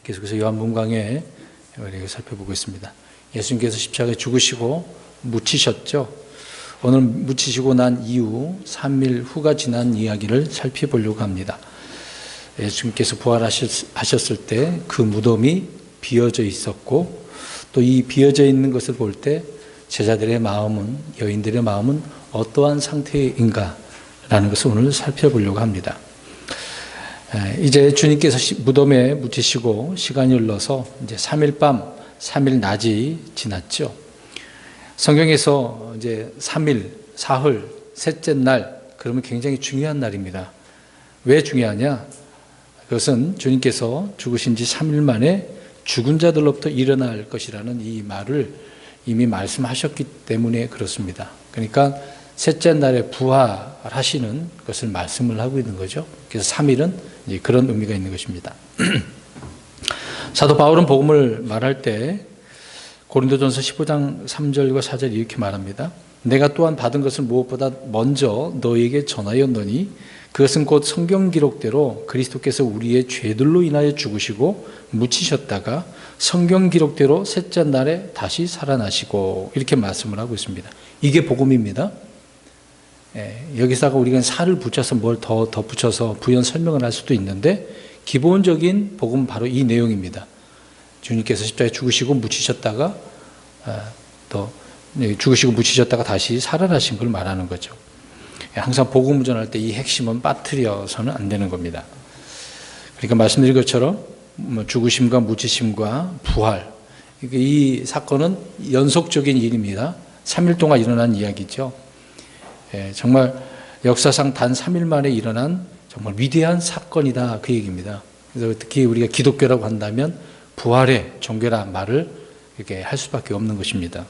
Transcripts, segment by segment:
계속해서 요한복음강해 우리가 살펴보고 있습니다. 예수님께서 십자가에 죽으시고 묻히셨죠. 오늘 묻히시고 난 이후 3일 후가 지난 이야기를 살펴보려고 합니다. 예수님께서 부활하셨을 때 그 무덤이 비어져 있었고, 또 이 비어져 있는 것을 볼 때 제자들의 마음은, 여인들의 마음은 어떠한 상태인가라는 것을 오늘 살펴보려고 합니다. 이제 주님께서 무덤에 묻히시고 시간이 흘러서 이제 3일 밤, 3일 낮이 지났죠. 성경에서 이제 3일, 사흘, 셋째 날, 그러면 굉장히 중요한 날입니다. 왜 중요하냐? 그것은 주님께서 죽으신 지 3일 만에 죽은 자들로부터 일어날 것이라는 이 말을 이미 말씀하셨기 때문에 그렇습니다. 그러니까 셋째 날에 부활하시는 것을 말씀을 하고 있는 거죠. 그래서 3일은 이제 그런 의미가 있는 것입니다. 사도 바울은 복음을 말할 때 고린도전서 15장 3절과 4절 이렇게 말합니다. 내가 또한 받은 것을 무엇보다 먼저 너에게 전하였노니 그것은 곧 성경 기록대로 그리스도께서 우리의 죄들로 인하여 죽으시고 묻히셨다가 성경 기록대로 셋째 날에 다시 살아나시고, 이렇게 말씀을 하고 있습니다. 이게 복음입니다. 여기다가 우리가 살을 붙여서 뭘 더 덧붙여서 부연 설명을 할 수도 있는데, 기본적인 복음은 바로 이 내용입니다. 주님께서 십자가에 죽으시고 묻히셨다가 죽으시고 묻히셨다가 다시 살아나신 걸 말하는 거죠. 항상 복음을 전할 때 이 핵심은 빠뜨려서는 안 되는 겁니다. 그러니까 말씀드린 것처럼 죽으심과 묻히심과 부활, 이 사건은 연속적인 일입니다. 3일 동안 일어난 이야기죠. 정말 역사상 단 3일 만에 일어난 정말 위대한 사건이다, 그 얘기입니다. 그래서 특히 우리가 기독교라고 한다면 부활의 종교라는 말을 이렇게 할 수밖에 없는 것입니다.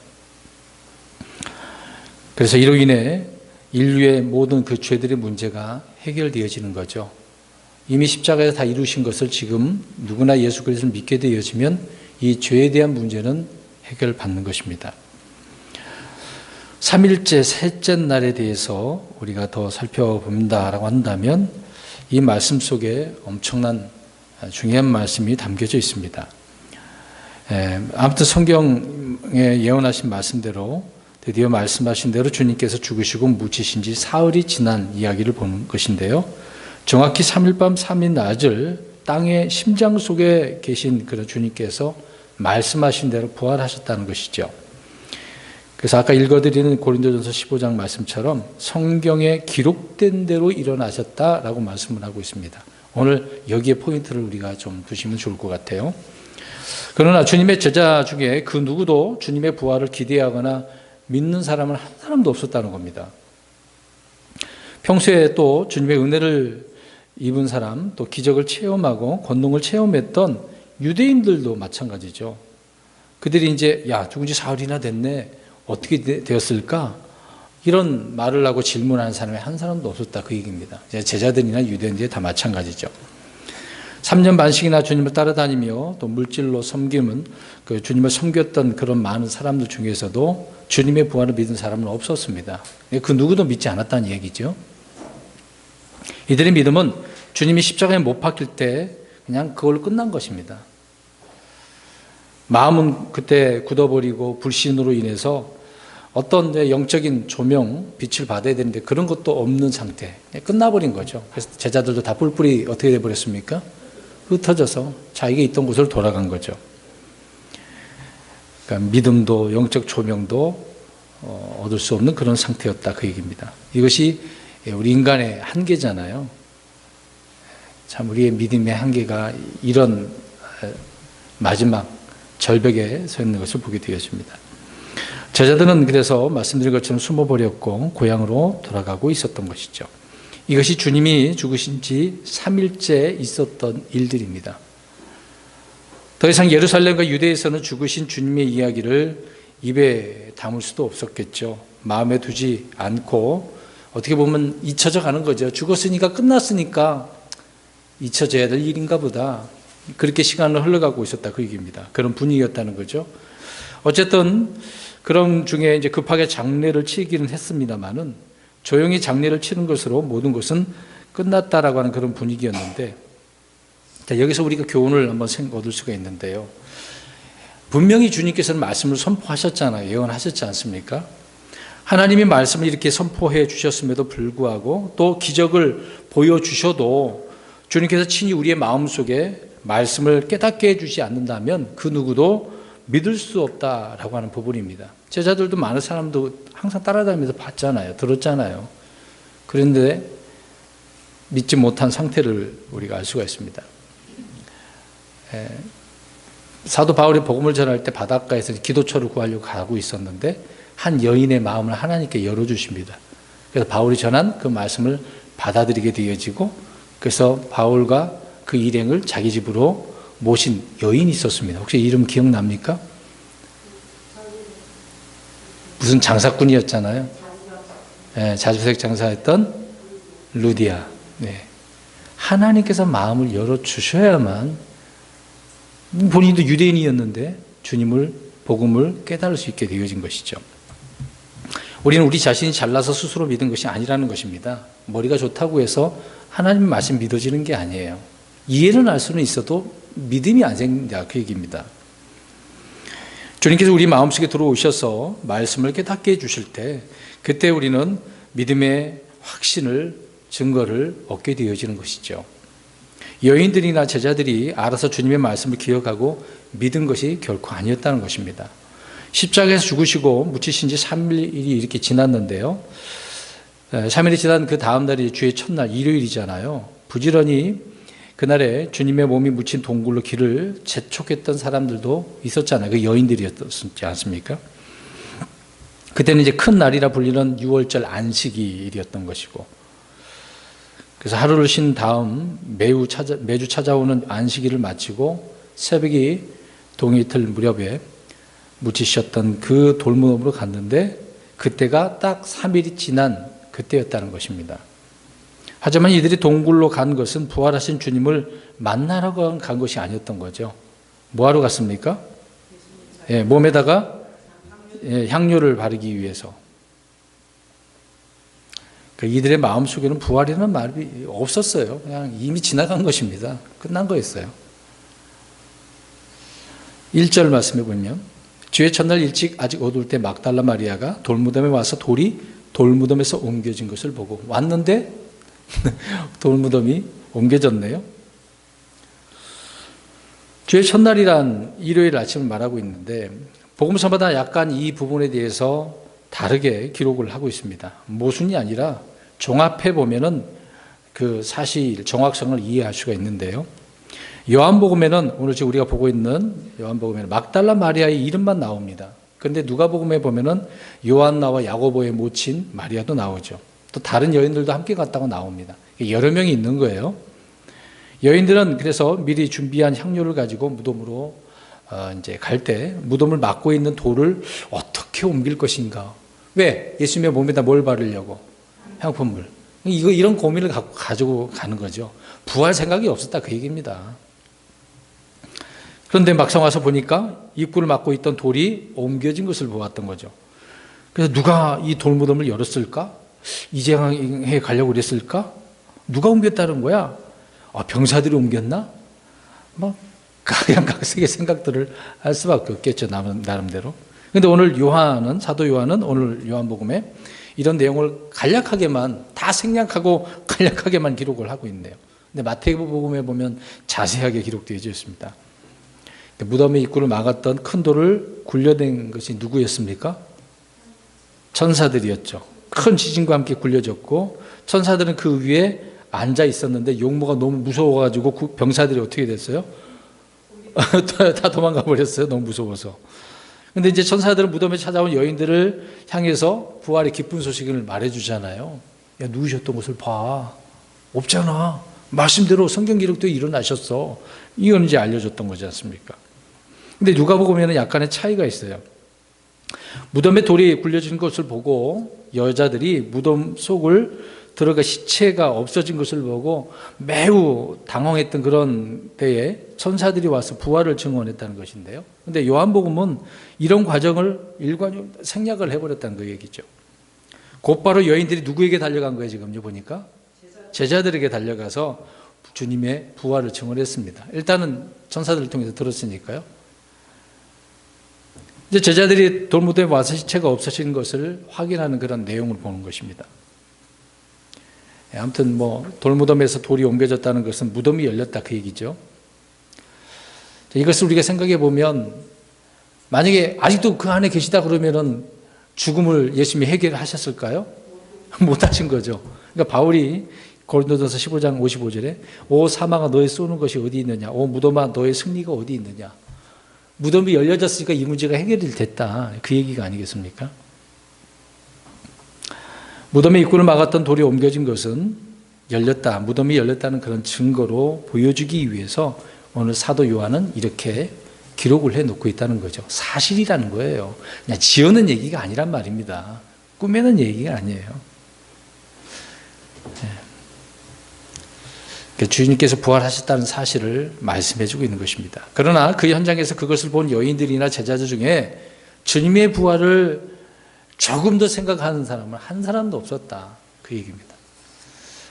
그래서 이로 인해 인류의 모든 그 죄들의 문제가 해결되어지는 거죠. 이미 십자가에서 다 이루신 것을 지금 누구나 예수 그리스도를 믿게 되어지면 이 죄에 대한 문제는 해결받는 것입니다. 3일째 셋째 날에 대해서 우리가 더 살펴본다라고 한다면 이 말씀 속에 엄청난 중요한 말씀이 담겨져 있습니다. 아무튼 성경에 예언하신 말씀대로, 드디어 말씀하신 대로 주님께서 죽으시고 묻히신 지 사흘이 지난 이야기를 보는 것인데요. 정확히 3일 밤 3일 낮을 땅의 심장 속에 계신 그런 주님께서 말씀하신 대로 부활하셨다는 것이죠. 그래서 아까 읽어드리는 고린도전서 15장 말씀처럼 성경에 기록된 대로 일어나셨다라고 말씀을 하고 있습니다. 오늘 여기에 포인트를 우리가 좀 두시면 좋을 것 같아요. 그러나 주님의 제자 중에 그 누구도 주님의 부활을 기대하거나 믿는 사람은 한 사람도 없었다는 겁니다. 평소에 또 주님의 은혜를 입은 사람, 또 기적을 체험하고 권능을 체험했던 유대인들도 마찬가지죠. 그들이 이제 죽은 지 사흘이나 됐네, 어떻게 되었을까? 이런 말을 하고 질문하는 사람이 한 사람도 없었다, 그 얘기입니다. 제자들이나 유대인들이 다 마찬가지죠. 3년 반씩이나 주님을 따라다니며 또 물질로 섬기면 그 주님을 섬겼던 그런 많은 사람들 중에서도 주님의 부활을 믿은 사람은 없었습니다. 그 누구도 믿지 않았다는 얘기죠. 이들의 믿음은 주님이 십자가에 못 박힐 때 그냥 그걸로 끝난 것입니다. 마음은 그때 굳어버리고 불신으로 인해서 어떤 영적인 조명, 빛을 받아야 되는데 그런 것도 없는 상태, 끝나버린 거죠. 그래서 제자들도 다 뿔뿔이 어떻게 돼버렸습니까? 흩어져서 자기가 있던 곳으로 돌아간 거죠. 그러니까 믿음도 영적 조명도 얻을 수 없는 그런 상태였다, 그 얘기입니다. 이것이 우리 인간의 한계잖아요. 참 우리의 믿음의 한계가 이런 마지막 절벽에 서 있는 것을 보게 되었습니다. 제자들은 그래서 말씀드린 것처럼 숨어버렸고 고향으로 돌아가고 있었던 것이죠. 이것이 주님이 죽으신 지 3일째 있었던 일들입니다. 더 이상 예루살렘과 유대에서는 죽으신 주님의 이야기를 입에 담을 수도 없었겠죠. 마음에 두지 않고 어떻게 보면 잊혀져 가는 거죠. 죽었으니까 끝났으니까 잊혀져야 될 일인가 보다. 그렇게 시간을 흘러가고 있었다, 그 얘기입니다. 그런 분위기였다는 거죠. 어쨌든 그런 중에 이제 급하게 장례를 치기는 했습니다만은 조용히 장례를 치는 것으로 모든 것은 끝났다라고 하는 그런 분위기였는데, 자, 여기서 우리가 교훈을 한번 얻을 수가 있는데요. 분명히 주님께서는 말씀을 선포하셨잖아요. 예언하셨지 않습니까? 하나님이 말씀을 이렇게 선포해 주셨음에도 불구하고 또 기적을 보여주셔도 주님께서 친히 우리의 마음속에 말씀을 깨닫게 해주지 않는다면 그 누구도 믿을 수 없다라고 하는 부분입니다. 제자들도 많은 사람도 항상 따라다니면서 봤잖아요. 들었잖아요. 그런데 믿지 못한 상태를 우리가 알 수가 있습니다. 사도 바울이 복음을 전할 때 바닷가에서 기도처를 구하려고 가고 있었는데 한 여인의 마음을 하나님께 열어주십니다. 그래서 바울이 전한 그 말씀을 받아들이게 되어지고 그래서 바울과 그 일행을 자기 집으로 모신 여인이 있었습니다. 혹시 이름 기억납니까? 무슨 장사꾼이었잖아요. 네, 자주색 장사했던 루디아. 네. 하나님께서 마음을 열어주셔야만 본인도 유대인이었는데 주님을 복음을 깨달을 수 있게 되어진 것이죠. 우리는 우리 자신이 잘나서 스스로 믿은 것이 아니라는 것입니다. 머리가 좋다고 해서 하나님 말씀 믿어지는 게 아니에요. 이해는 할 수는 있어도 믿음이 안 생긴다 그 얘기입니다. 주님께서 우리 마음속에 들어오셔서 말씀을 깨닫게 해주실 때 그때 우리는 믿음의 확신을 증거를 얻게 되어지는 것이죠. 여인들이나 제자들이 알아서 주님의 말씀을 기억하고 믿은 것이 결코 아니었다는 것입니다. 십자가에서 죽으시고 묻히신 지 3일이 이렇게 지났는데요. 3일이 지난 그 다음 날이 주의 첫날 일요일이잖아요. 부지런히 그날에 주님의 몸이 묻힌 동굴로 길을 재촉했던 사람들도 있었잖아요. 그 여인들이었지 않습니까? 그때는 이제 큰 날이라 불리는 6월절 안식일이었던 것이고, 그래서 하루를 쉰 다음 매주 찾아오는 안식일을 마치고 새벽이 동이틀 무렵에 묻히셨던 그 돌무덤으로 갔는데 그때가 딱 3일이 지난 그때였다는 것입니다. 하지만 이들이 동굴로 간 것은 부활하신 주님을 만나러 간 것이 아니었던 거죠. 뭐하러 갔습니까? 몸에다가 향료를 바르기 위해서. 이들의 마음속에는 부활이라는 말이 없었어요. 그냥 이미 지나간 것입니다. 끝난 거였어요. 1절 말씀해 보면 주의 첫날 일찍 아직 어두울 때 막달라 마리아가 돌무덤에 와서 돌이 돌무덤에서 옮겨진 것을 보고 왔는데 돌무덤이 옮겨졌네요. 주의 첫날이란 일요일 아침을 말하고 있는데 복음서마다 약간 이 부분에 대해서 다르게 기록을 하고 있습니다. 모순이 아니라 종합해 보면은 그 사실 정확성을 이해할 수가 있는데요. 요한복음에는 오늘 지금 우리가 보고 있는 요한복음에는 막달라 마리아의 이름만 나옵니다. 그런데 누가복음에 보면은 요한나와 야고보의 모친 마리아도 나오죠. 또 다른 여인들도 함께 갔다고 나옵니다. 여러 명이 있는 거예요. 여인들은 그래서 미리 준비한 향료를 가지고 무덤으로 이제 갈 때 무덤을 막고 있는 돌을 어떻게 옮길 것인가? 왜? 예수님의 몸에다 뭘 바르려고? 향품물. 이런 고민을 가지고 가는 거죠. 부활 생각이 없었다 그 얘기입니다. 그런데 막상 와서 보니까 입구를 막고 있던 돌이 옮겨진 것을 보았던 거죠. 그래서 누가 이 돌무덤을 열었을까? 이재강에 가려고 그랬을까? 누가 옮겼다는 거야? 병사들이 옮겼나? 그냥 각색의 생각들을 할 수밖에 없겠죠, 나름대로. 그런데 오늘 사도 요한은 오늘 요한복음에 이런 내용을 간략하게만, 다 생략하고 간략하게만 기록을 하고 있네요. 근데 마태복음에 보면 자세하게 기록되어 있습니다. 무덤의 입구를 막았던 큰 돌을 굴려댄 것이 누구였습니까? 천사들이었죠. 큰 지진과 함께 굴려졌고 천사들은 그 위에 앉아 있었는데 용모가 너무 무서워가지고 병사들이 어떻게 됐어요? 다 도망가 버렸어요. 너무 무서워서. 근데 이제 천사들은 무덤에 찾아온 여인들을 향해서 부활의 기쁜 소식을 말해주잖아요. 야, 누우셨던 것을 봐. 없잖아. 말씀대로 성경 기록도 일어나셨어. 이건 이제 알려줬던 거지 않습니까? 근데 누가복음에는 약간의 차이가 있어요. 무덤에 돌이 굴려진 것을 보고 여자들이 무덤 속을 들어가 시체가 없어진 것을 보고 매우 당황했던 그런 때에 천사들이 와서 부활을 증언했다는 것인데요. 그런데 요한복음은 이런 과정을 일관적으로 생략을 해버렸다는 그 얘기죠. 곧바로 여인들이 누구에게 달려간 거예요, 지금요, 보니까? 제자들에게 달려가서 주님의 부활을 증언했습니다. 일단은 천사들을 통해서 들었으니까요. 이제 제자들이 돌무덤에 와서 시체가 없어진 것을 확인하는 그런 내용을 보는 것입니다. 아무튼 돌무덤에서 돌이 옮겨졌다는 것은 무덤이 열렸다 그 얘기죠. 이것을 우리가 생각해 보면 만약에 아직도 그 안에 계시다 그러면은 죽음을 예수님이 해결하셨을까요? 못하신 거죠. 그러니까 바울이 고린도전서 15장 55절에 오 사망아 너의 쏘는 것이 어디 있느냐, 오 무덤아 너의 승리가 어디 있느냐. 무덤이 열려졌으니까 이 문제가 해결이 됐다 그 얘기가 아니겠습니까? 무덤의 입구를 막았던 돌이 옮겨진 것은 열렸다, 무덤이 열렸다는 그런 증거로 보여주기 위해서 오늘 사도 요한은 이렇게 기록을 해놓고 있다는 거죠. 사실이라는 거예요. 그냥 지어낸 얘기가 아니란 말입니다. 꾸며낸 얘기가 아니에요. 주님께서 부활하셨다는 사실을 말씀해주고 있는 것입니다. 그러나 그 현장에서 그것을 본 여인들이나 제자들 중에 주님의 부활을 조금 더 생각하는 사람은 한 사람도 없었다 그 얘기입니다.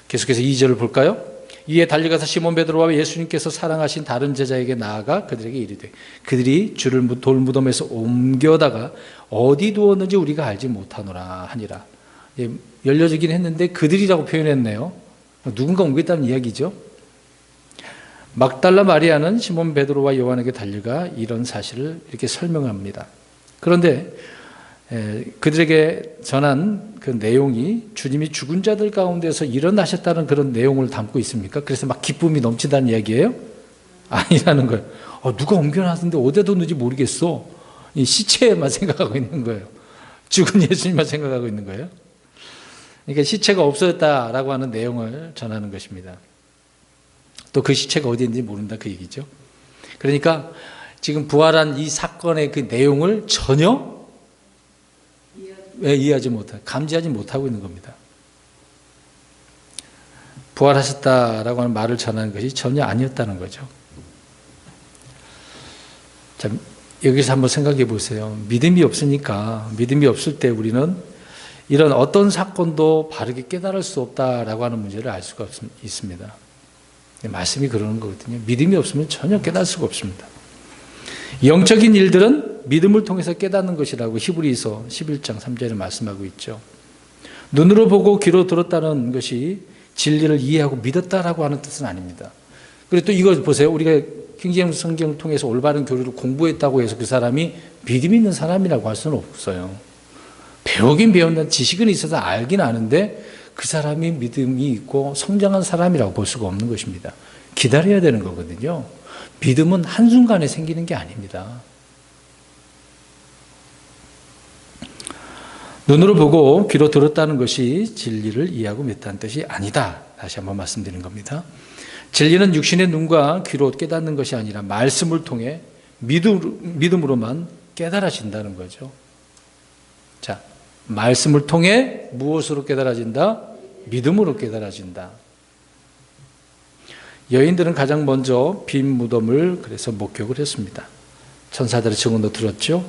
계속해서 2절을 볼까요? 이에 달려가서 시몬 베드로와 예수님께서 사랑하신 다른 제자에게 나아가 그들에게 이르되 그들이 주를 돌무덤에서 옮겨다가 어디 두었는지 우리가 알지 못하노라 하니라. 열려지긴 했는데 그들이라고 표현했네요. 누군가 옮겼다는 이야기죠. 막달라 마리아는 시몬 베드로와 요한에게 달려가 이런 사실을 이렇게 설명합니다. 그런데 그들에게 전한 그 내용이 주님이 죽은 자들 가운데서 일어나셨다는 그런 내용을 담고 있습니까? 그래서 막 기쁨이 넘친다는 이야기예요? 아니라는 거예요. 누가 옮겨놨는데 어디다 뒀는지 모르겠어. 이 시체만 생각하고 있는 거예요. 죽은 예수님만 생각하고 있는 거예요. 그러니까 시체가 없어졌다라고 하는 내용을 전하는 것입니다. 또 그 시체가 어디 있는지 모른다 그 얘기죠. 그러니까 지금 부활한 이 사건의 그 내용을 전혀 이해하지 못하고 감지하지 못하고 있는 겁니다. 부활하셨다라고 하는 말을 전하는 것이 전혀 아니었다는 거죠. 자, 여기서 한번 생각해 보세요. 믿음이 없으니까, 믿음이 없을 때 우리는 이런 어떤 사건도 바르게 깨달을 수 없다라고 하는 문제를 알 수가 있습니다. 말씀이 그러는 거거든요. 믿음이 없으면 전혀 깨달을 수가 없습니다. 영적인 일들은 믿음을 통해서 깨닫는 것이라고 히브리서 11장 3절에 말씀하고 있죠. 눈으로 보고 귀로 들었다는 것이 진리를 이해하고 믿었다라고 하는 뜻은 아닙니다. 그리고 또 이걸 보세요. 우리가 킹제임스 성경을 통해서 올바른 교리를 공부했다고 해서 그 사람이 믿음 있는 사람이라고 할 수는 없어요. 배우긴 배운다는 지식은 있어서 알긴 아는데 그 사람이 믿음이 있고 성장한 사람이라고 볼 수가 없는 것입니다. 기다려야 되는 거거든요. 믿음은 한순간에 생기는 게 아닙니다. 눈으로 보고 귀로 들었다는 것이 진리를 이해하고 믿다는 뜻이 아니다. 다시 한번 말씀드리는 겁니다. 진리는 육신의 눈과 귀로 깨닫는 것이 아니라 말씀을 통해 믿음으로만 깨달아진다는 거죠. 자, 말씀을 통해 무엇으로 깨달아진다? 믿음으로 깨달아진다. 여인들은 가장 먼저 빈 무덤을 그래서 목격을 했습니다. 천사들의 증언도 들었죠.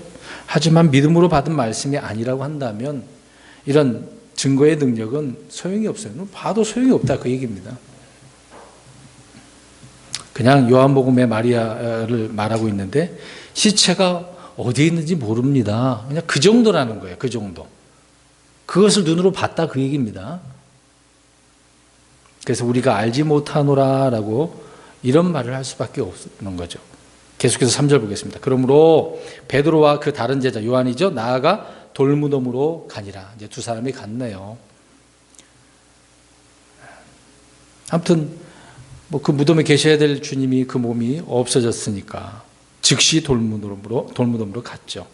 하지만 믿음으로 받은 말씀이 아니라고 한다면 이런 증거의 능력은 소용이 없어요. 봐도 소용이 없다 그 얘기입니다. 그냥 요한복음의 마리아를 말하고 있는데 시체가 어디에 있는지 모릅니다. 그냥 그 정도라는 거예요. 그 정도. 그것을 눈으로 봤다 그 얘기입니다. 그래서 우리가 알지 못하노라라고 이런 말을 할 수밖에 없는 거죠. 계속해서 3절 보겠습니다. 그러므로 베드로와 그 다른 제자 요한이죠. 나아가 돌무덤으로 가니라. 이제 두 사람이 갔네요. 아무튼 그 무덤에 계셔야 될 주님이 그 몸이 없어졌으니까 즉시 돌무덤으로 갔죠.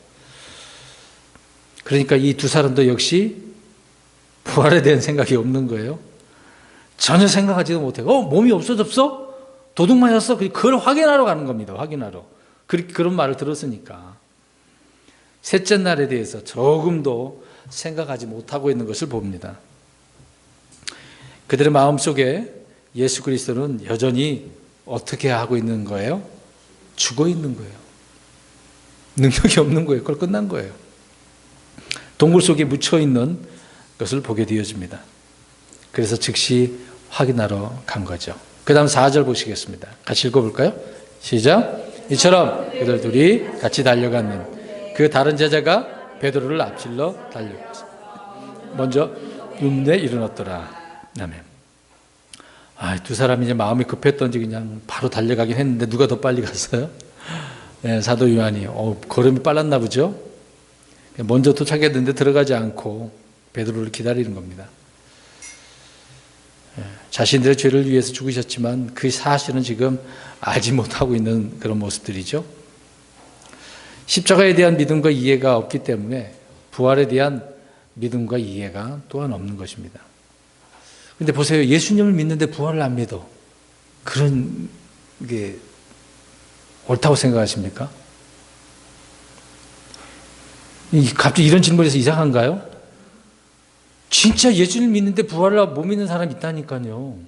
그러니까 이 두 사람도 역시 부활에 대한 생각이 없는 거예요. 전혀 생각하지도 못해요. 몸이 없어졌어? 도둑 맞았어? 그걸 확인하러 가는 겁니다. 확인하러. 그런 말을 들었으니까. 셋째 날에 대해서 조금도 생각하지 못하고 있는 것을 봅니다. 그들의 마음속에 예수 그리스도는 여전히 어떻게 하고 있는 거예요? 죽어 있는 거예요. 능력이 없는 거예요. 그걸 끝난 거예요. 동굴 속에 묻혀 있는 것을 보게 되어집니다. 그래서 즉시 확인하러 간 거죠. 그 다음 4절 보시겠습니다. 같이 읽어볼까요? 시작. 이처럼 그들 둘이 같이 달려갔는 그 다른 제자가 베드로를 앞질러 달려갔습니다. 먼저 눈에 이르렀더라. 아멘. 두 사람이 이제 마음이 급했던지 그냥 바로 달려가긴 했는데 누가 더 빨리 갔어요? 네, 사도 요한이 걸음이 빨랐나 보죠. 먼저 도착했는데 들어가지 않고 베드로를 기다리는 겁니다. 자신들의 죄를 위해서 죽으셨지만 그 사실은 지금 알지 못하고 있는 그런 모습들이죠. 십자가에 대한 믿음과 이해가 없기 때문에 부활에 대한 믿음과 이해가 또한 없는 것입니다. 근데 보세요. 예수님을 믿는데 부활을 안 믿어. 그런 게 옳다고 생각하십니까? 갑자기 이런 질문에서 이상한가요? 진짜 예수님을 믿는데 부활을 못 믿는 사람이 있다니까요.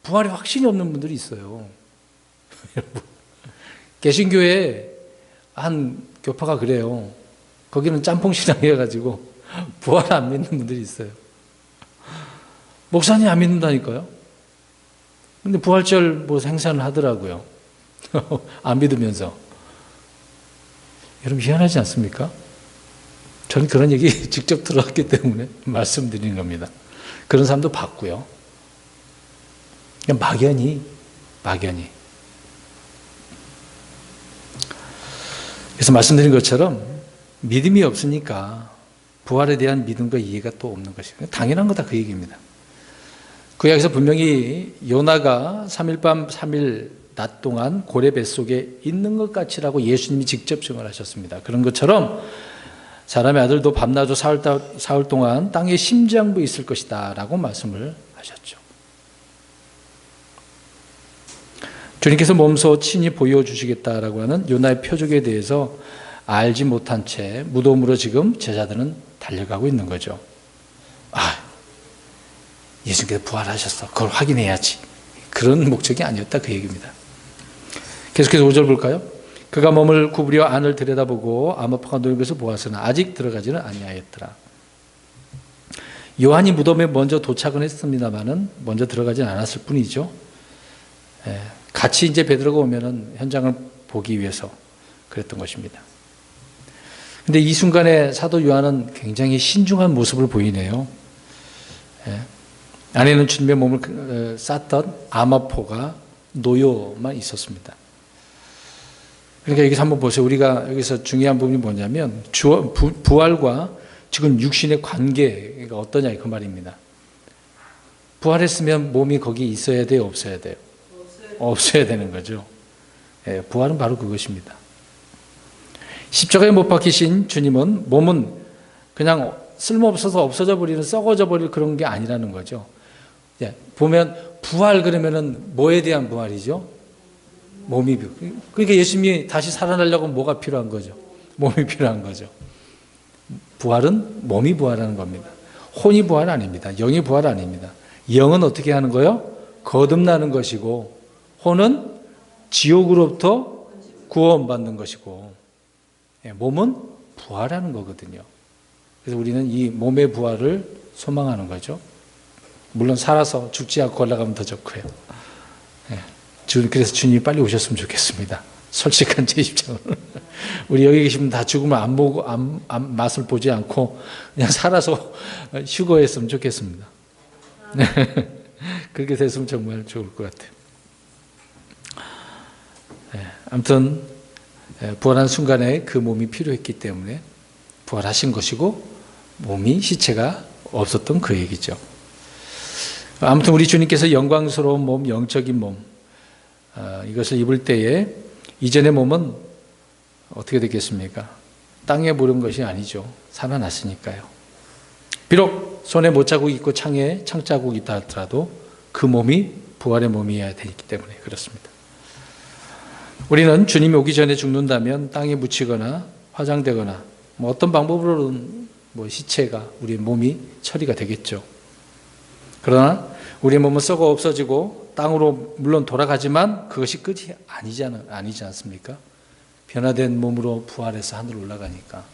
부활에 확신이 없는 분들이 있어요. 개신교에 한 교파가 그래요. 거기는 짬뽕 신앙이어가지고 부활 안 믿는 분들이 있어요. 목사님 안 믿는다니까요. 근데 부활절 행사를 하더라고요. 안 믿으면서. 여러분 희한하지 않습니까? 저는 그런 얘기 직접 들어왔기 때문에 말씀드리는 겁니다. 그런 사람도 봤고요. 그냥 막연히. 그래서 말씀드린 것처럼 믿음이 없으니까 부활에 대한 믿음과 이해가 또 없는 것이에요. 당연한 거다 그 얘기입니다. 구약에서 분명히 요나가 3일 밤 3일 낮 동안 고래 뱃속에 있는 것 같이라고 예수님이 직접 증언하셨습니다. 그런 것처럼 사람의 아들도 밤낮으로 사흘 동안 땅의 심장부에 있을 것이다 라고 말씀을 하셨죠. 주님께서 몸소 친히 보여주시겠다라고 하는 요나의 표적에 대해서 알지 못한 채 무덤으로 지금 제자들은 달려가고 있는 거죠. 예수님께서 부활하셨어. 그걸 확인해야지. 그런 목적이 아니었다 그 얘기입니다. 계속해서 5절 볼까요? 그가 몸을 구부려 안을 들여다보고 암호파가 놓인 것을 보았으나 아직 들어가지는 아니하였더라. 요한이 무덤에 먼저 도착은 했습니다만은 먼저 들어가지는 않았을 뿐이죠. 같이 이제 베드로가 오면은 현장을 보기 위해서 그랬던 것입니다. 근데 이 순간에 사도 요한은 굉장히 신중한 모습을 보이네요. 안에는 주님의 몸을 쌌던 암호포가 놓여만 있었습니다. 그러니까 여기서 한번 보세요. 우리가 여기서 중요한 부분이 뭐냐면 부활과 지금 육신의 관계가 어떠냐 그 말입니다. 부활했으면 몸이 거기 있어야 돼요? 없어야 돼요? 없어야 되는 거죠. 부활은 바로 그것입니다. 십자가에 못 박히신 주님은 몸은 그냥 쓸모없어서 없어져 버리는 썩어져 버릴 그런 게 아니라는 거죠. 보면 부활 그러면은 뭐에 대한 부활이죠? 몸이. 그러니까 예수님이 다시 살아나려고 뭐가 필요한 거죠? 몸이 필요한 거죠. 부활은 몸이 부활하는 겁니다. 혼이 부활 아닙니다. 영이 부활 아닙니다. 영은 어떻게 하는 거예요? 거듭나는 것이고 혼은 지옥으로부터 구원받는 것이고 몸은 부활하는 거거든요. 그래서 우리는 이 몸의 부활을 소망하는 거죠. 물론 살아서 죽지 않고 올라가면 더 좋고요. 그래서 주님이 빨리 오셨으면 좋겠습니다. 솔직한 제 입장은. 우리 여기 계시면 다 죽으면 안 보고 맛을 보지 않고 그냥 살아서 휴거했으면 좋겠습니다. 그렇게 됐으면 정말 좋을 것 같아요. 아무튼 부활한 순간에 그 몸이 필요했기 때문에 부활하신 것이고 몸이 시체가 없었던 그 얘기죠. 아무튼 우리 주님께서 영광스러운 몸, 영적인 몸 이것을 입을 때에 이전의 몸은 어떻게 되겠습니까? 땅에 모른 것이 아니죠. 살아났으니까요. 비록 손에 못자국이 있고 창에 창자국이 있다 하더라도 그 몸이 부활의 몸이어야 되기 때문에 그렇습니다. 우리는 주님이 오기 전에 죽는다면 땅에 묻히거나 화장되거나 어떤 방법으로는 시체가 우리 몸이 처리가 되겠죠. 그러나 우리 몸은 썩어 없어지고 땅으로 물론 돌아가지만 그것이 끝이 아니지 않습니까? 변화된 몸으로 부활해서 하늘로 올라가니까.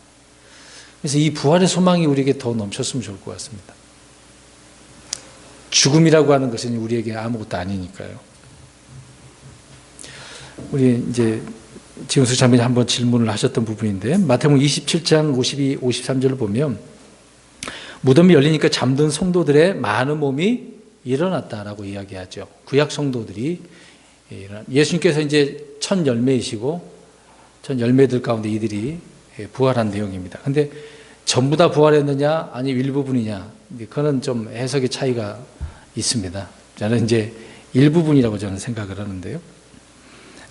그래서 이 부활의 소망이 우리에게 더 넘쳤으면 좋을 것 같습니다. 죽음이라고 하는 것은 우리에게 아무것도 아니니까요. 우리 이제 지금수 장면이 한번 질문을 하셨던 부분인데 마태복음 27장 52, 53절을 보면 무덤이 열리니까 잠든 성도들의 많은 몸이 일어났다라고 이야기하죠. 구약 성도들이 예수님께서 이제 첫 열매이시고 첫 열매들 가운데 이들이 부활한 내용입니다. 근데 전부 다 부활했느냐 아니 일부분이냐 그거는 좀 해석의 차이가 있습니다. 저는 이제 일부분이라고 저는 생각을 하는데요.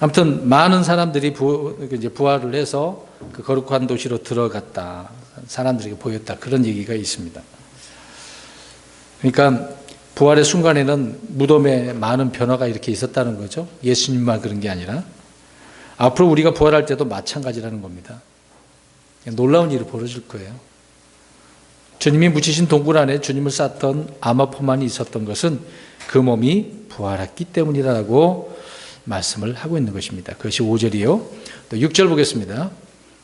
아무튼 많은 사람들이 부활을 해서 그 거룩한 도시로 들어갔다. 사람들에게 보였다. 그런 얘기가 있습니다. 그러니까 부활의 순간에는 무덤에 많은 변화가 이렇게 있었다는 거죠. 예수님만 그런 게 아니라 앞으로 우리가 부활할 때도 마찬가지라는 겁니다. 놀라운 일이 벌어질 거예요. 주님이 묻히신 동굴 안에 주님을 쌌던 아마포만이 있었던 것은 그 몸이 부활했기 때문이라고 말씀을 하고 있는 것입니다. 그것이 5절이요. 또 6절 보겠습니다.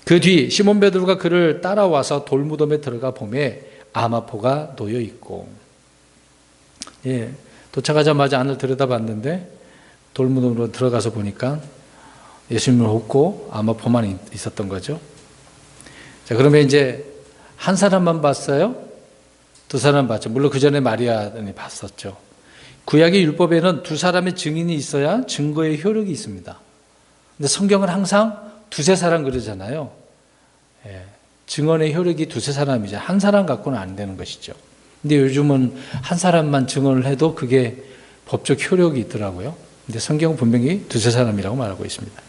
그 뒤 시몬 베드로가 그를 따라와서 돌무덤에 들어가 보매 아마포가 놓여 있고, 도착하자마자 안을 들여다봤는데 돌무덤으로 들어가서 보니까 예수님을 없고 아마포만 있었던 거죠. 자, 그러면 이제 한 사람만 봤어요? 두 사람 봤죠. 물론 그 전에 마리아는 봤었죠. 구약의 율법에는 두 사람의 증인이 있어야 증거의 효력이 있습니다. 근데 성경은 항상 두세 사람 그러잖아요. 증언의 효력이 두세 사람이죠. 한 사람 갖고는 안 되는 것이죠. 근데 요즘은 한 사람만 증언을 해도 그게 법적 효력이 있더라고요. 근데 성경은 분명히 두세 사람이라고 말하고 있습니다.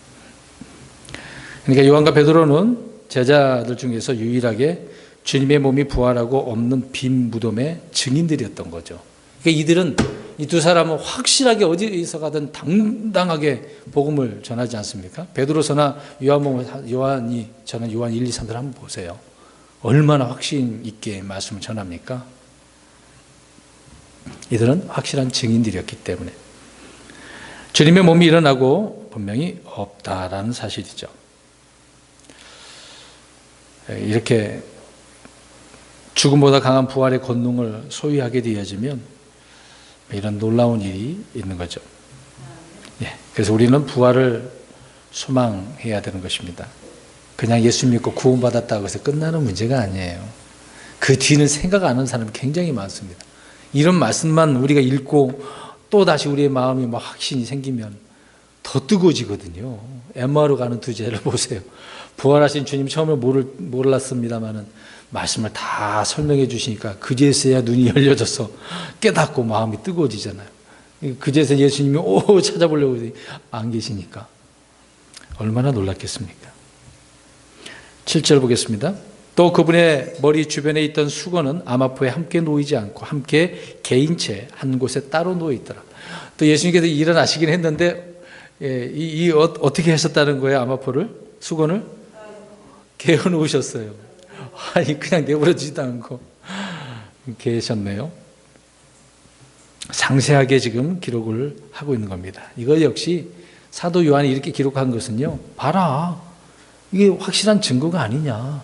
그러니까 요한과 베드로는 제자들 중에서 유일하게 주님의 몸이 부활하고 없는 빈 무덤의 증인들이었던 거죠. 그러니까 이들은 이 두 사람은 확실하게 어디서 가든 당당하게 복음을 전하지 않습니까? 베드로서나 요한이 저는 요한 1, 2, 3들 한번 보세요. 얼마나 확신 있게 말씀을 전합니까? 이들은 확실한 증인들이었기 때문에 주님의 몸이 일어나고 분명히 없다라는 사실이죠. 이렇게 죽음보다 강한 부활의 권능을 소유하게 되어지면 이런 놀라운 일이 있는 거죠. 그래서 우리는 부활을 소망해야 되는 것입니다. 그냥 예수 믿고 구원받았다고 해서 끝나는 문제가 아니에요. 그 뒤는 생각 안 하는 사람이 굉장히 많습니다. 이런 말씀만 우리가 읽고 또 다시 우리의 마음이 막 확신이 생기면 더 뜨거워지거든요. 엠마오로 가는 두 제자를 보세요. 부활하신 주님 처음에 몰랐습니다마는 말씀을 다 설명해 주시니까 그제서야 눈이 열려져서 깨닫고 마음이 뜨거워지잖아요. 그제서 예수님이 찾아보려고 안 계시니까 얼마나 놀랐겠습니까? 7절 보겠습니다. 또 그분의 머리 주변에 있던 수건은 아마포에 함께 놓이지 않고 함께 개인채 한 곳에 따로 놓여 있더라. 또 예수님께서 일어나시긴 했는데 어떻게 하셨다는 거예요? 아마포를? 수건을? 개어 놓으셨어요. 아니 그냥 내버려지지도 않고 계셨네요. 상세하게 지금 기록을 하고 있는 겁니다. 이거 역시 사도 요한이 이렇게 기록한 것은요, 봐라, 이게 확실한 증거가 아니냐,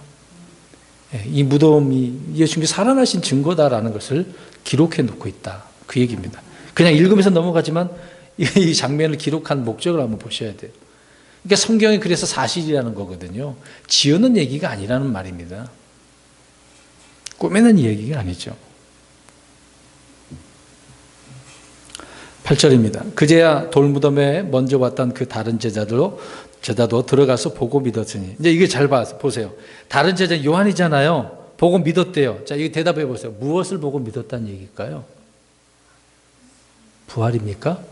이 무덤이 예수님이 살아나신 증거다라는 것을 기록해 놓고 있다, 그 얘기입니다. 그냥 읽으면서 넘어가지만 이 장면을 기록한 목적을 한번 보셔야 돼요. 그러니까 성경이 그래서 사실이라는 거거든요. 지어낸 얘기가 아니라는 말입니다. 꾸며낸 얘기가 아니죠. 8절입니다. 그제야 돌무덤에 먼저 왔던 그 다른 제자도 들어가서 보고 믿었으니. 이제 이게 잘 보세요. 다른 제자 요한이잖아요. 보고 믿었대요. 자, 이거 대답해 보세요. 무엇을 보고 믿었다는 얘기일까요? 부활입니까?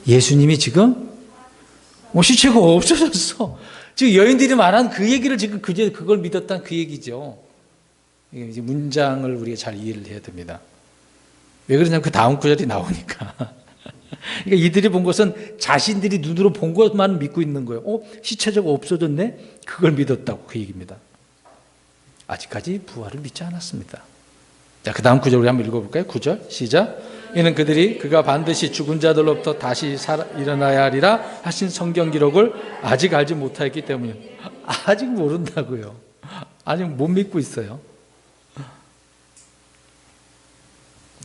예수님이 지금 시체가 없어졌어. 지금 여인들이 말한 그 얘기를 지금 그걸 믿었다는 그 얘기죠. 이게 이제 문장을 우리가 잘 이해를 해야 됩니다. 왜 그러냐면 그 다음 구절이 나오니까. 그러니까 이들이 본 것은 자신들이 눈으로 본 것만 믿고 있는 거예요. 시체가 없어졌네? 그걸 믿었다고 그 얘기입니다. 아직까지 부활을 믿지 않았습니다. 자, 그 다음 구절 우리 한번 읽어볼까요? 9절 시작. 이는 그가 반드시 죽은 자들로부터 다시 일어나야 하리라 하신 성경 기록을 아직 알지 못하였기 때문이에요. 아직 모른다고요. 아직 못 믿고 있어요.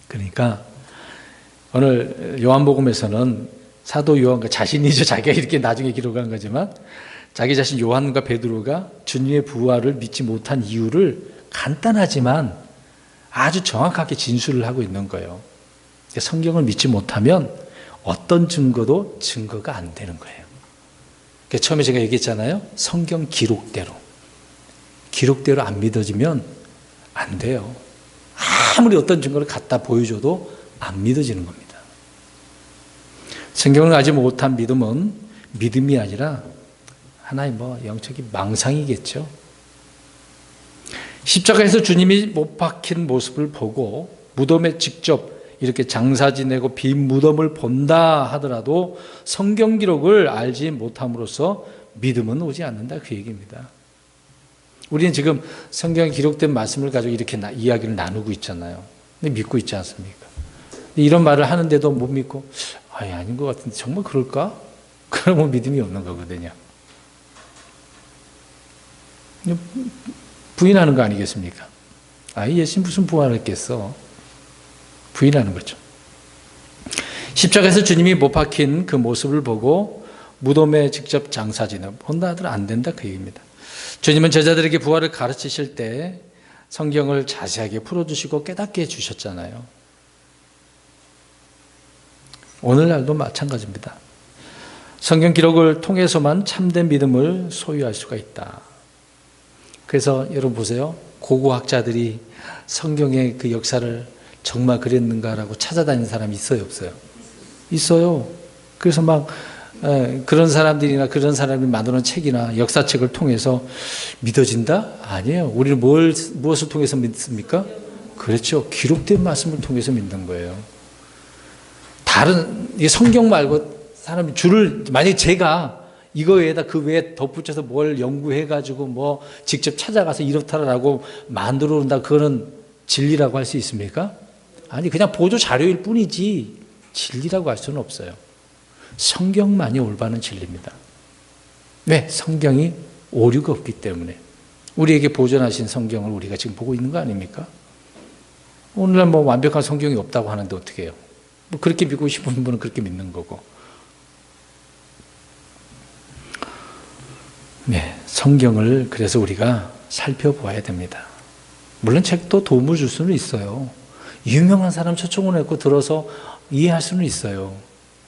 그러니까 오늘 요한복음에서는 사도 요한과 자신이죠. 자기가 이렇게 나중에 기록한 거지만 자기 자신 요한과 베드로가 주님의 부활을 믿지 못한 이유를 간단하지만 아주 정확하게 진술을 하고 있는 거예요. 성경을 믿지 못하면 어떤 증거도 증거가 안 되는 거예요. 처음에 제가 얘기했잖아요. 성경 기록대로 안 믿어지면 안 돼요. 아무리 어떤 증거를 갖다 보여줘도 안 믿어지는 겁니다. 성경을 알지 못한 믿음은 믿음이 아니라 하나의 영적인 망상이겠죠. 십자가에서 주님이 못 박힌 모습을 보고 무덤에 직접 이렇게 장사 지내고 빈 무덤을 본다 하더라도 성경 기록을 알지 못함으로써 믿음은 오지 않는다, 그 얘기입니다. 우리는 지금 성경에 기록된 말씀을 가지고 이렇게 이야기를 나누고 있잖아요. 근데 믿고 있지 않습니까? 이런 말을 하는데도 못 믿고 아닌 것 같은데 정말 그럴까? 그러면 믿음이 없는 거거든요. 부인하는 거 아니겠습니까? 예수님 무슨 부활했겠어? 부인하는 거죠. 십자가에서 주님이 못 박힌 그 모습을 보고 무덤에 직접 장사 지내 본다 하더라도 안 된다, 그 얘기입니다. 주님은 제자들에게 부활을 가르치실 때 성경을 자세하게 풀어주시고 깨닫게 해주셨잖아요. 오늘날도 마찬가지입니다. 성경 기록을 통해서만 참된 믿음을 소유할 수가 있다. 그래서 여러분 보세요. 고고학자들이 성경의 그 역사를 정말 그랬는가라고 찾아다니는 사람이 있어요, 없어요? 있어요. 그래서 그런 사람들이나 그런 사람이 만드는 책이나 역사책을 통해서 믿어진다? 아니에요. 우리는 무엇을 통해서 믿습니까? 그렇죠. 기록된 말씀을 통해서 믿는 거예요. 다른 성경 말고 사람이 만약에 제가 이거 외에다 그 외에 덧붙여서 뭘 연구해가지고 직접 찾아가서 이렇다라고 만들어 온다, 그거는 진리라고 할 수 있습니까? 아니, 그냥 보조 자료일 뿐이지 진리라고 할 수는 없어요. 성경만이 올바른 진리입니다. 왜? 성경이 오류가 없기 때문에. 우리에게 보존하신 성경을 우리가 지금 보고 있는 거 아닙니까? 오늘날 완벽한 성경이 없다고 하는데 어떻게 해요? 그렇게 믿고 싶은 분은 그렇게 믿는 거고. 네, 성경을 그래서 우리가 살펴보아야 됩니다. 물론 책도 도움을 줄 수는 있어요. 유명한 사람 초청해놓고 들어서 이해할 수는 있어요.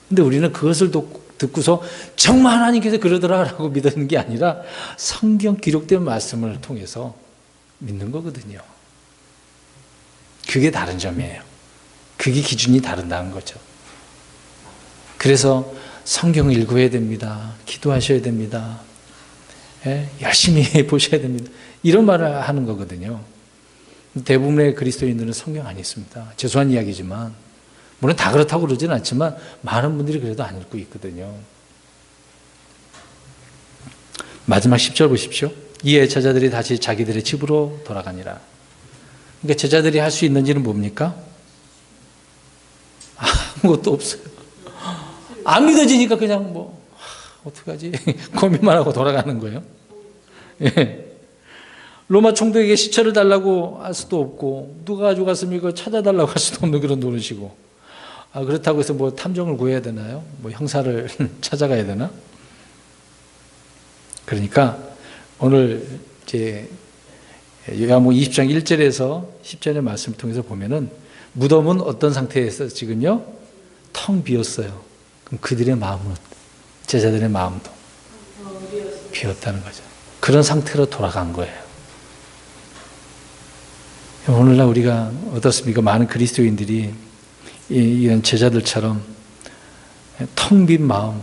근데 우리는 그것을 듣고서 정말 하나님께서 그러더라라고 믿는 게 아니라 성경 기록된 말씀을 통해서 믿는 거거든요. 그게 다른 점이에요. 그게 기준이 다른다는 거죠. 그래서 성경을 읽어야 됩니다. 기도하셔야 됩니다. 열심히 보셔야 됩니다. 이런 말을 하는 거거든요. 대부분의 그리스도인들은 성경 안 읽습니다. 죄송한 이야기지만, 물론 다 그렇다고 그러지는 않지만 많은 분들이 그래도 안 읽고 있거든요. 마지막 10절 보십시오. 이에 제자들이 다시 자기들의 집으로 돌아가니라. 그러니까 제자들이 할 수 있는지는 뭡니까? 아무것도 없어요. 안 믿어지니까 그냥 어떡하지? 고민만 하고 돌아가는 거예요. 예. 로마 총독에게 시체를 달라고 할 수도 없고, 누가 가져갔습니까? 찾아달라고 할 수도 없는 그런 노릇이고. 그렇다고 해서 탐정을 구해야 되나요? 형사를 찾아가야 되나? 그러니까 오늘 이제 요한복음 20장 1절에서 10절의 말씀을 통해서 보면은 무덤은 어떤 상태에서 지금요? 텅 비었어요. 그럼 그들의 마음은, 제자들의 마음도 비었다는 거죠. 그런 상태로 돌아간 거예요. 오늘날 우리가 어떻습니까? 많은 그리스도인들이 이런 제자들처럼 텅 빈 마음,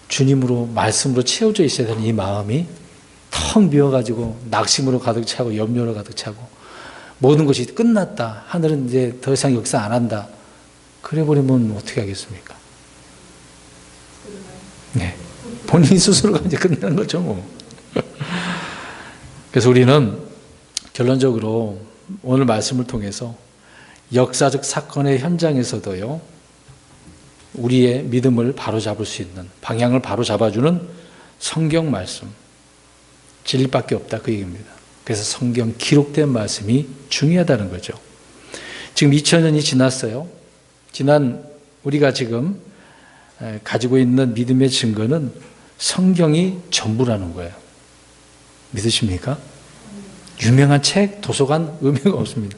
주님으로 말씀으로 채워져 있어야 되는 이 마음이 텅 비어가지고 낙심으로 가득 차고 염려로 가득 차고 모든 것이 끝났다, 하늘은 이제 더 이상 역사 안 한다, 그래 버리면 어떻게 하겠습니까? 네, 본인 스스로가 이제 끝나는 거죠. 그래서 우리는 결론적으로 오늘 말씀을 통해서 역사적 사건의 현장에서도요, 우리의 믿음을 바로잡을 수 있는, 방향을 바로잡아주는 성경 말씀, 진리밖에 없다, 그 얘기입니다. 그래서 성경 기록된 말씀이 중요하다는 거죠. 지금 2000년이 지났어요. 우리가 지금 가지고 있는 믿음의 증거는 성경이 전부라는 거예요. 믿으십니까? 유명한 책, 도서관 의미가 없습니다.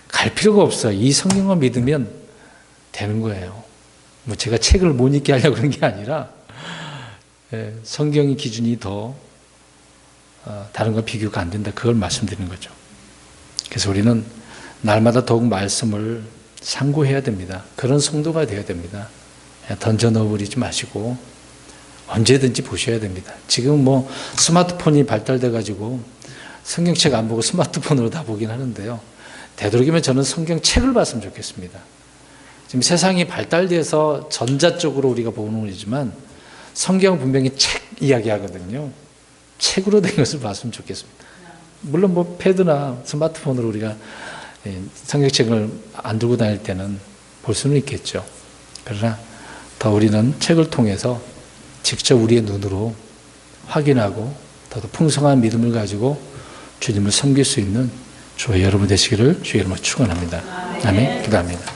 갈 필요가 없어요. 이 성경만 믿으면 되는 거예요. 뭐 제가 책을 못 읽게 하려고 그런 게 아니라 성경의 기준이 더 다른 거 비교가 안 된다. 그걸 말씀드리는 거죠. 그래서 우리는 날마다 더욱 말씀을 상고해야 됩니다. 그런 성도가 되어야 됩니다. 던져 넣어버리지 마시고 언제든지 보셔야 됩니다. 지금 뭐 스마트폰이 발달돼 가지고 성경책 안 보고 스마트폰으로 다 보긴 하는데요. 되도록이면 저는 성경책을 봤으면 좋겠습니다. 지금 세상이 발달돼서 전자 쪽으로 우리가 보는 거지만 성경 분명히 책 이야기하거든요. 책으로 된 것을 봤으면 좋겠습니다. 물론 뭐 패드나 스마트폰으로 우리가 성경책을 안 들고 다닐 때는 볼 수는 있겠죠. 그러나 더 우리는 책을 통해서 직접 우리의 눈으로 확인하고 더 풍성한 믿음을 가지고 주님을 섬길 수 있는 저희 여러분 되시기를 주의 이름으로 축원합니다. 아멘. 기도합니다.